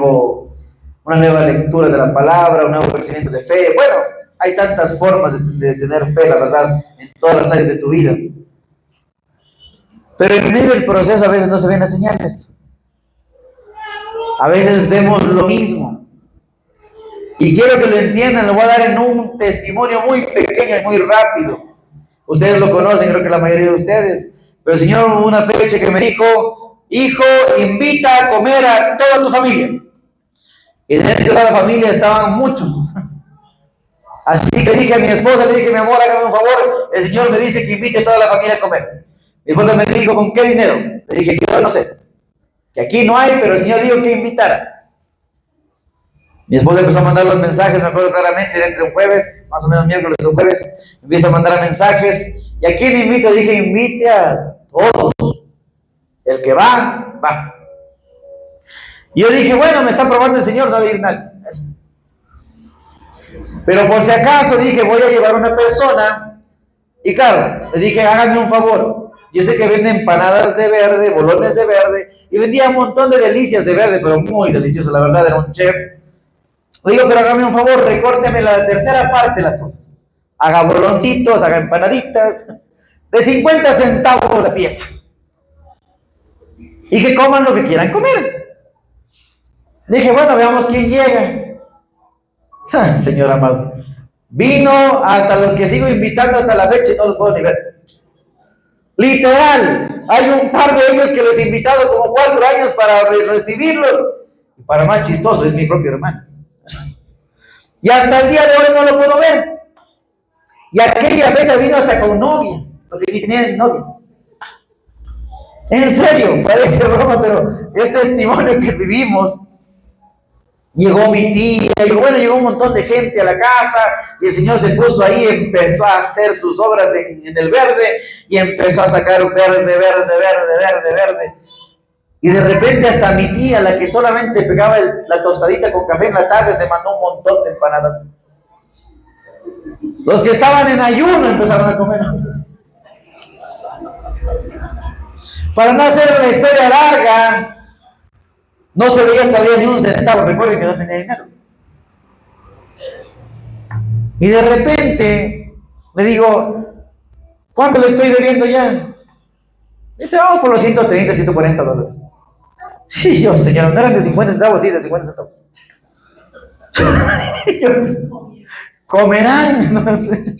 A: nueva lectura de la palabra, un nuevo crecimiento de fe. Bueno, hay tantas formas de tener fe, la verdad, en todas las áreas de tu vida. Pero en medio del proceso a veces no se ven las señales. A veces vemos lo mismo. Y quiero que lo entiendan, lo voy a dar en un testimonio muy pequeño y muy rápido. Ustedes lo conocen, creo que la mayoría de ustedes. Pero el Señor hubo una fecha que me dijo, hijo, invita a comer a toda tu familia. Y dentro de toda la familia estaban muchos. Así que dije a mi esposa, le dije, mi amor, hágame un favor. El Señor me dice que invite a toda la familia a comer. Mi esposa me dijo, ¿con qué dinero? Le dije, que yo no sé. Que aquí no hay, pero el Señor dijo que invitara. Mi esposa empezó a mandar los mensajes, me acuerdo claramente, era entre un jueves, más o menos miércoles o jueves, empieza a mandar mensajes. ¿Y a quién invito? Dije, invite a todos. El que va, va. Y yo dije, bueno, me está probando el Señor, no ha de ir nadie. Pero por si acaso dije, voy a llevar una persona. Y claro, le dije, háganme un favor. Yo sé que vende empanadas de verde, bolones de verde, y vendía un montón de delicias de verde, pero muy delicioso, la verdad, era un chef. Le digo, pero hágame un favor, recórteme la tercera parte de las cosas. Haga boloncitos, haga empanaditas, de 50 centavos la pieza. Y que coman lo que quieran comer. Dije, bueno, veamos quién llega. Señor amado, vino hasta los que sigo invitando hasta la fecha y no los puedo ni ver. Literal, hay un par de ellos que los he invitado como 4 años para recibirlos. Y para más chistoso, es mi propio hermano. Y hasta el día de hoy no lo puedo ver. Y aquella fecha vino hasta con novia, porque ni tenía novia. En serio, parece broma, pero es testimonio que vivimos. Llegó mi tía, llegó un montón de gente a la casa, y el Señor se puso ahí, empezó a hacer sus obras en el verde, y empezó a sacar verde. Y de repente hasta mi tía, la que solamente se pegaba la tostadita con café en la tarde, se mandó un montón de empanadas. Los que estaban en ayuno empezaron a comer. Para no hacer la historia larga, no se veía todavía ni un centavo. Recuerden que no tenía dinero. Y de repente le digo, ¿cuánto le estoy debiendo ya? Dice, vamos por los 130, 140 dólares. Sí, yo, señor, no eran de 50 centavos, sí, de 50 centavos. Yo, comerán.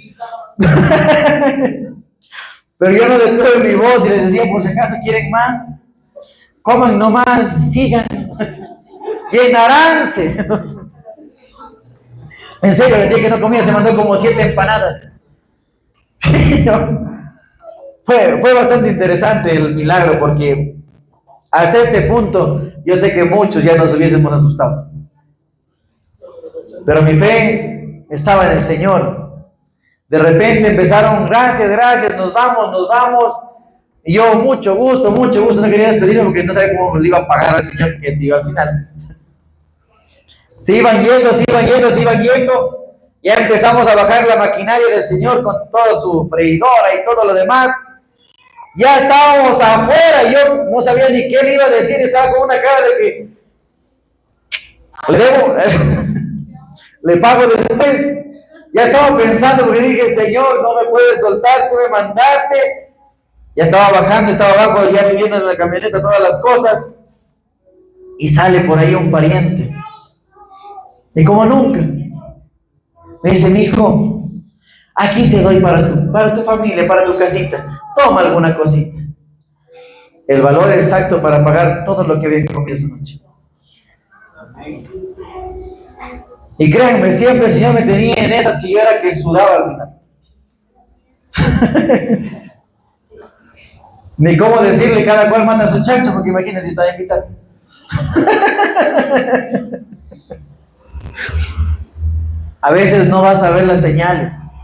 A: Pero yo no detuve mi voz y les decía, por si acaso quieren más, coman nomás, sigan, llenaránse. En serio, el día que no comía se mandó como 7 empanadas. Fue bastante interesante el milagro, porque hasta este punto yo sé que muchos ya nos hubiésemos asustado. Pero mi fe estaba en el Señor. De repente empezaron, gracias, nos vamos. Y yo, mucho gusto, no quería despedirme porque no sabía cómo le iba a pagar al Señor que se iba al final. Se iban yendo. Ya empezamos a bajar la maquinaria del Señor con toda su freidora y todo lo demás. Ya estábamos afuera y yo no sabía ni qué le iba a decir. Estaba con una cara de que le debo, le pago después. Ya estaba pensando porque dije, Señor, no me puedes soltar, tú me mandaste. Ya estaba bajando, estaba abajo, ya subiendo en la camioneta todas las cosas. Y sale por ahí un pariente. Y como nunca, me dice, mi hijo, aquí te doy para tu familia, para tu casita. Toma alguna cosita. El valor exacto para pagar todo lo que había comido esa noche. Y créanme, siempre el Señor me tenía en esas que yo era que sudaba al final. Ni cómo decirle cada cual manda a su chancho, porque imagínense si está invitado. A veces no vas a ver las señales.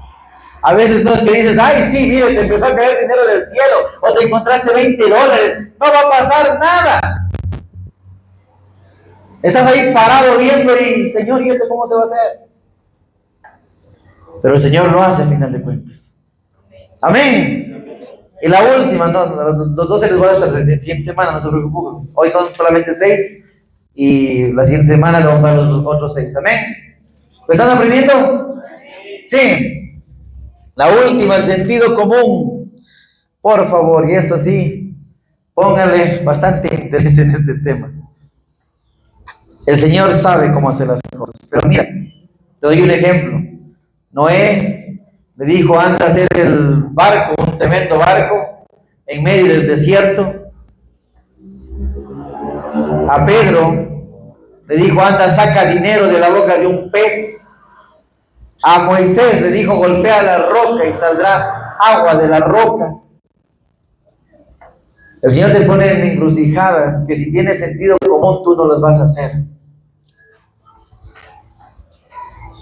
A: A veces no te dices, ay, sí, mire, te empezó a caer dinero del cielo, o te encontraste $20. No va a pasar nada. Estás ahí parado viendo y, Señor, ¿y esto cómo se va a hacer? Pero el Señor lo hace a final de cuentas. Amén. Y la última, no, los 12 les voy a dar hasta la siguiente semana, no se preocupen. Hoy son solamente 6 y la siguiente semana le vamos a dar los otros 6. Amén. ¿Lo están aprendiendo? Sí. La última, el sentido común. Por favor, y eso sí, póngale bastante interés en este tema. El Señor sabe cómo hacer las cosas. Pero mira, te doy un ejemplo. Noé le dijo, anda a hacer el barco, un tremendo barco, en medio del desierto. A Pedro le dijo, anda, saca dinero de la boca de un pez. A Moisés le dijo, golpea la roca y saldrá agua de la roca. El Señor te pone en encrucijadas que si tienes sentido común tú no las vas a hacer.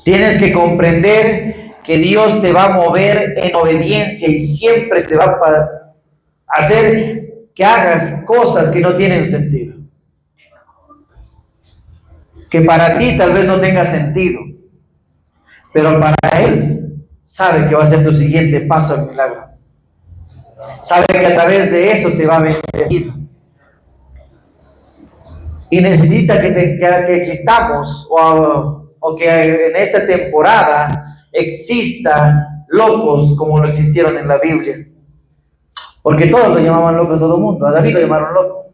A: Tienes que comprender que Dios te va a mover en obediencia y siempre te va a hacer que hagas cosas que no tienen sentido. Que para ti tal vez no tenga sentido, pero para Él sabe que va a ser tu siguiente paso al milagro. Sabe que a través de eso te va a bendecir. Y necesita que existamos o que en esta temporada exista locos como lo existieron en la Biblia. Porque todos lo llamaban loco a todo el mundo. A David lo llamaron loco.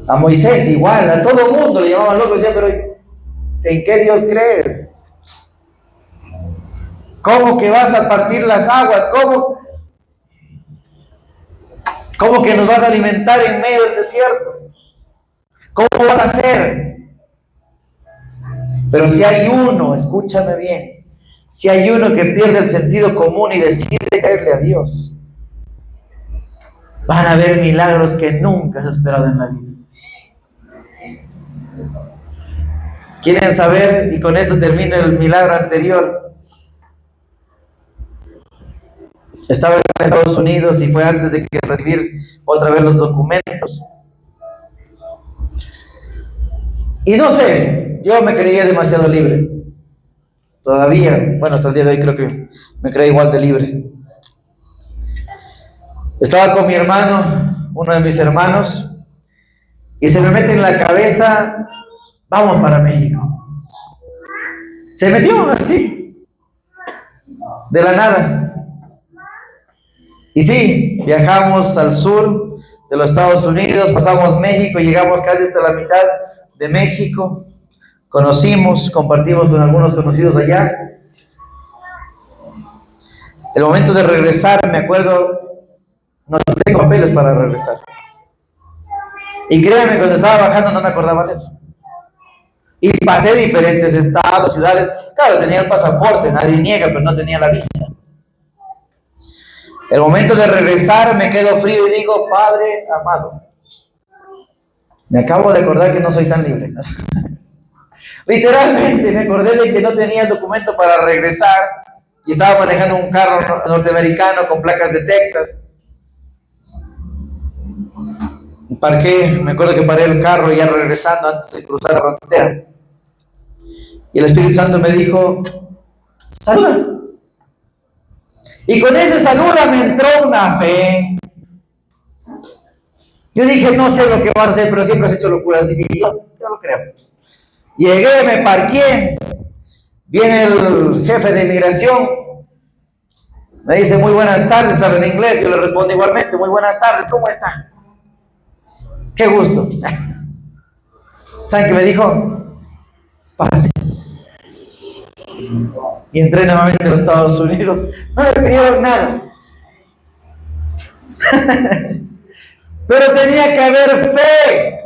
A: A Moisés igual, a todo el mundo le llamaban loco. Decían, pero ¿en qué Dios crees? ¿Cómo que vas a partir las aguas? ¿Cómo que nos vas a alimentar en medio del desierto? ¿Cómo vas a hacer? Pero si hay uno, escúchame bien, si hay uno que pierde el sentido común y decide creerle a Dios, van a haber milagros que nunca has esperado en la vida. ¿Quieren saber? Y con esto termino el milagro anterior. Estaba en Estados Unidos y fue antes de que recibir otra vez los documentos. Y no sé, yo me creía demasiado libre. Todavía, bueno, hasta el día de hoy creo que me creo igual de libre. Estaba con mi hermano, uno de mis hermanos, y se me mete en la cabeza, vamos para México. Se metió así, de la nada. Y sí, viajamos al sur de los Estados Unidos, pasamos México, llegamos casi hasta la mitad de México, conocimos, compartimos con algunos conocidos allá. El momento de regresar, me acuerdo, no tengo papeles para regresar. Y créanme, cuando estaba bajando no me acordaba de eso. Y pasé diferentes estados, ciudades. Claro, tenía el pasaporte, nadie niega, pero no tenía la visa. El momento de regresar me quedo frío y digo, Padre amado, me acabo de acordar que no soy tan libre. Literalmente me acordé de que no tenía el documento para regresar y estaba manejando un carro norteamericano con placas de Texas. Me acuerdo que paré el carro ya regresando antes de cruzar la frontera. Y el Espíritu Santo me dijo, saluda. Y con ese saluda me entró una fe. Yo dije, no sé lo que vas a hacer, pero siempre has hecho locuras, así que yo lo creo. Llegué, me parqué, Viene el jefe de inmigración, me dice muy buenas tardes, estaba en inglés, yo le respondo igualmente, muy buenas tardes, ¿cómo está? Qué gusto. ¿Saben qué me dijo? Pase. Y entré nuevamente a los Estados Unidos, no me pidieron nada. Pero tenía que haber fe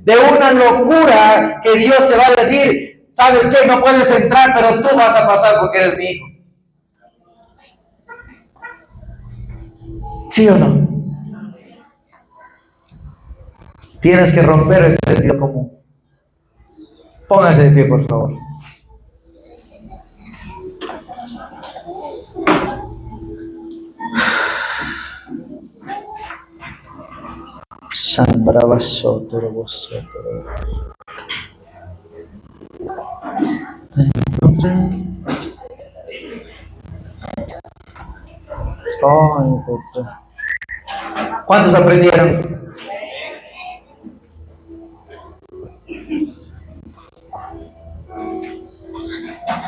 A: de una locura que Dios te va a decir, ¿sabes qué? No puedes entrar, pero tú vas a pasar porque eres mi hijo. ¿Sí o no? Tienes que romper el sentido común. Póngase de pie, por favor. ¿Cuántos aprendieron?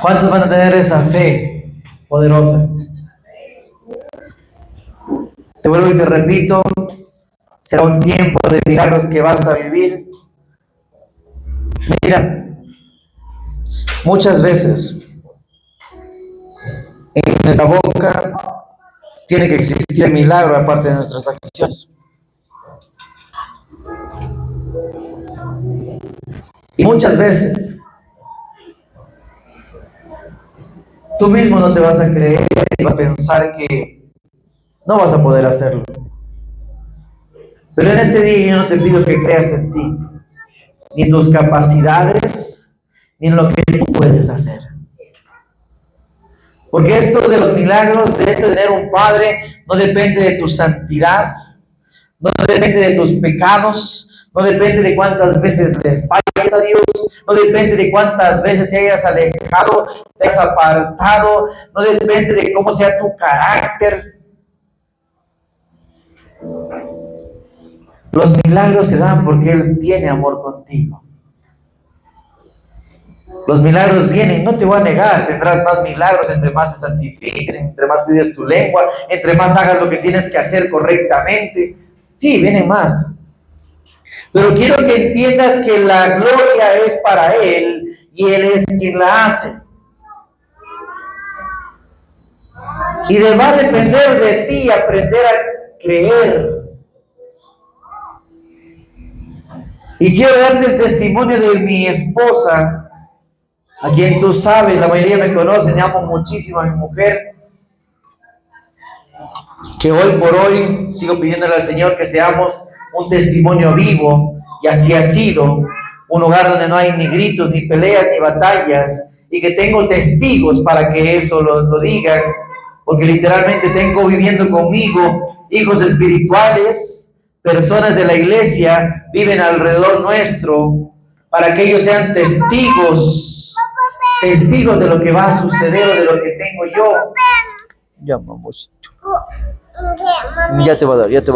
A: ¿Cuántos van a tener esa fe poderosa? Te vuelvo y te repito, será un tiempo de milagros que vas a vivir. Mira, muchas veces en nuestra boca tiene que existir el milagro aparte de nuestras acciones. Y muchas veces tú mismo no te vas a creer y vas a pensar que no vas a poder hacerlo. Pero en este día yo no te pido que creas en ti, ni en tus capacidades, ni en lo que tú puedes hacer. Porque esto de los milagros, de esto de tener un Padre, no depende de tu santidad, no depende de tus pecados, no depende de cuántas veces le falles a Dios, no depende de cuántas veces te hayas alejado, te hayas apartado, no depende de cómo sea tu carácter. Los milagros se dan porque Él tiene amor contigo. Los milagros vienen, no te voy a negar, tendrás más milagros entre más te santifiques, entre más cuides tu lengua, entre más hagas lo que tienes que hacer correctamente. Sí, vienen más. Pero quiero que entiendas que la gloria es para Él y Él es quien la hace. Y va a depender de ti aprender a creer. Y quiero darte el testimonio de mi esposa, a quien tú sabes, la mayoría me conocen, y amo muchísimo a mi mujer, que hoy por hoy sigo pidiéndole al Señor que seamos un testimonio vivo, y así ha sido, un hogar donde no hay ni gritos, ni peleas, ni batallas, y que tengo testigos para que eso lo digan, porque literalmente tengo viviendo conmigo hijos espirituales, personas de la iglesia viven alrededor nuestro, para que ellos sean testigos de lo que va a suceder o de lo que tengo yo. Ya, mamosito. Ya te va a dar, vaya, ya te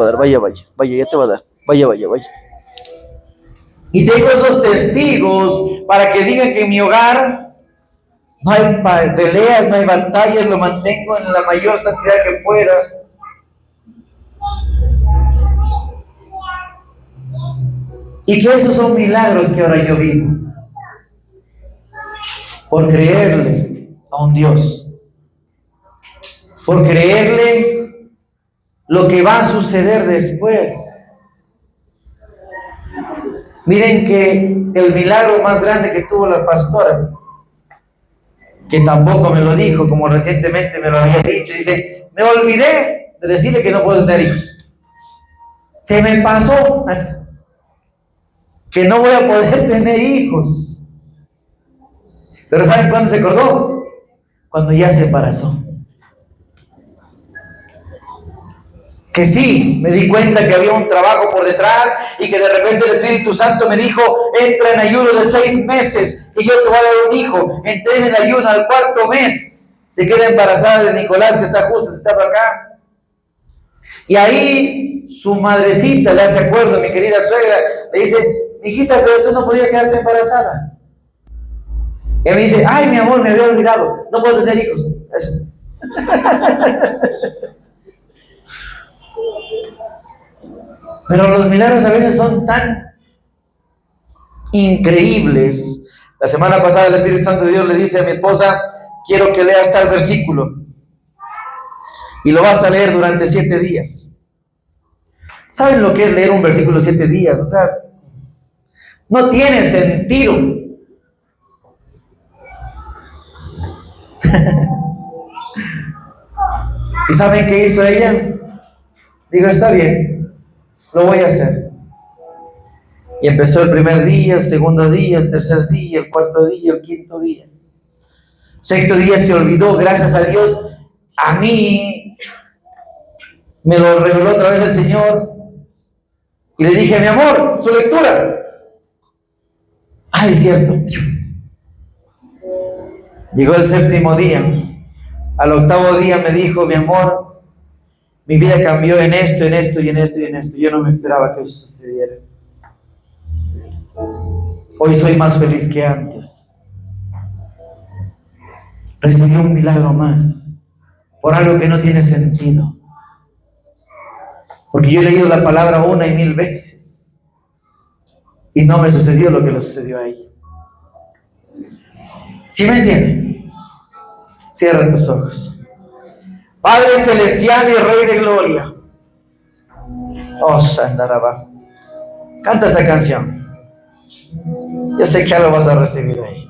A: va a dar, vaya. Y tengo esos testigos para que digan que en mi hogar no hay peleas, no hay batallas, lo mantengo en la mayor santidad que pueda. Y que esos son milagros que ahora yo vivo. Por creerle a un Dios. Por creerle lo que va a suceder después. Miren que el milagro más grande que tuvo la pastora, que tampoco me lo dijo, como recientemente me lo había dicho, dice, me olvidé de decirle que no puedo tener hijos. Se me pasó que no voy a poder tener hijos. Pero ¿saben cuándo se acordó? Cuando ya se embarazó. Que sí, me di cuenta que había un trabajo por detrás y que de repente el Espíritu Santo me dijo, entra en ayuno de 6 meses, que yo te voy a dar un hijo. Entré en el ayuno al 4.º mes, se queda embarazada de Nicolás, que está justo sentado acá. Y ahí su madrecita le hace acuerdo, mi querida suegra, le dice, hijita, pero tú no podías quedarte embarazada. Y me dice, ay, mi amor, me había olvidado, no puedo tener hijos. Pero los milagros a veces son tan increíbles. La semana pasada el Espíritu Santo de Dios le dice a mi esposa, quiero que leas tal versículo. Y lo vas a leer durante 7 días. ¿Saben lo que es leer un versículo 7 días? O sea, no tiene sentido. ¿Y saben qué hizo ella? Digo, está bien, lo voy a hacer. Y empezó el primer día, el segundo día, el tercer día, el cuarto día, el quinto día. 6º día se olvidó, gracias a Dios, a mí me lo reveló otra vez el Señor. Y le dije, mi amor, su lectura. Ay, es cierto. Llegó el 7º día. Al 8º día me dijo, mi amor, mi vida cambió en esto, en esto y en esto y en esto. Yo no me esperaba que eso sucediera. Hoy soy más feliz que antes. Recibí un milagro más por algo que no tiene sentido. Porque yo he leído la palabra 1 y 1000 veces y no me sucedió lo que le sucedió a ella. ¿Sí me entienden? Cierra tus ojos. Padre celestial y Rey de gloria. Oh, Shandaraba. Canta esta canción. Yo sé que ya lo vas a recibir ahí.